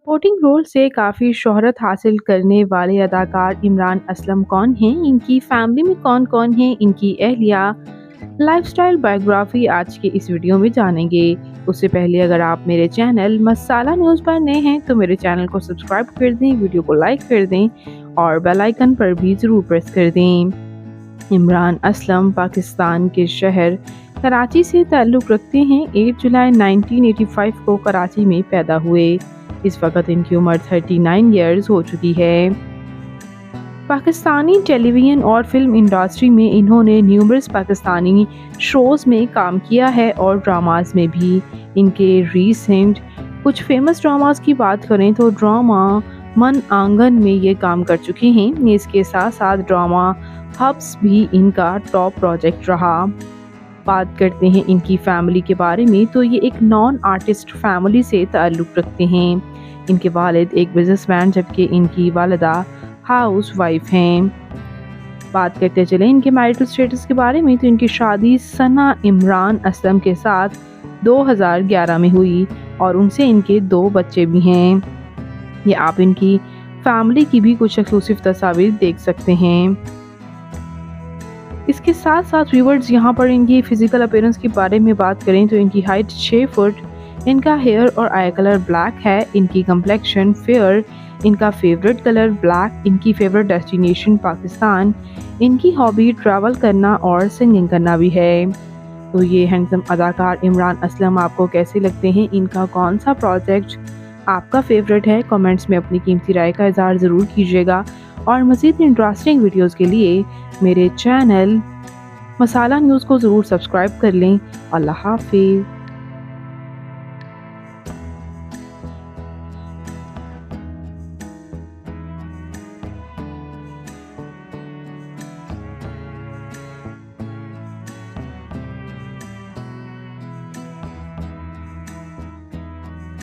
Supporting role से काफ़ी शोहरत हासिल करने वाले अदाकार इमरान असलम कौन हैं, इनकी फैमिली में कौन-कौन हैं, इनकी अहलिया, लाइफस्टाइल बायोग्राफी आज के इस वीडियो में जानेंगे। उससे पहले अगर आप मेरे चैनल मसाला न्यूज़ पर नए हैं तो मेरे चैनल को सब्सक्राइब कर दें, वीडियो को लाइक कर दें और बेल आइकन पर भी ज़रूर प्रेस कर दें। इमरान असलम पाकिस्तान के शहर कराची से ताल्लुक़ रखते हैं। 8 जुलाई 1985 को कराची में पैदा हुए। इस वक्त इनकी उम्र 39 ईयर्स हो चुकी है। पाकिस्तानी टेलीविज़न और फिल्म इंडस्ट्री में इन्होंने न्यूमरस पाकिस्तानी शोज़ में काम किया है और ड्रामास में भी। इनके रीसेंट कुछ फेमस ड्रामास की बात करें तो ड्रामा मन आंगन में ये काम कर चुके हैं। इसके साथ साथ ड्रामा हब्स भी इनका टॉप प्रोजेक्ट रहा। बात करते हैं इनकी फैमिली के बारे में तो ये एक नॉन आर्टिस्ट फैमिली से ताल्लुक़ रखते हैं। इनके वालिद एक बिजनेसमैन जबकि इनकी वालिदा हाउस वाइफ हैं। बात करते चले इनके मैरिटल स्टेटस के बारे में तो इनकी शादी सना इमरान असलम के साथ 2011 में हुई और उनसे इनके 2 बच्चे भी हैं। ये आप इनकी फैमिली की भी कुछ एक्सक्लूसिव तस्वीर देख सकते हैं। इसके साथ साथ व्यूवर्स यहाँ पर इनकी फिजिकल अपीयरेंस के बारे में बात करें तो इनकी हाइट 6 फुट, इनका हेयर और आई कलर ब्लैक है, इनकी कंप्लेक्शन फेयर, इनका फेवरेट कलर ब्लैक, इनकी फेवरेट डेस्टिनेशन पाकिस्तान, इनकी हॉबी ट्रैवल करना और सिंगिंग करना भी है। तो ये हैंडसम अदाकार इमरान असलम आपको कैसे लगते हैं, इनका कौन सा प्रोजेक्ट आपका फेवरेट है, कमेंट्स में अपनी कीमती राय का इज़हार ज़रूर कीजिएगा और मज़ीद इंटरेस्टिंग वीडियोज़ के लिए मेरे चैनल मसाला न्यूज़ को ज़रूर सब्सक्राइब कर लें। अल्लाह हाफिज़।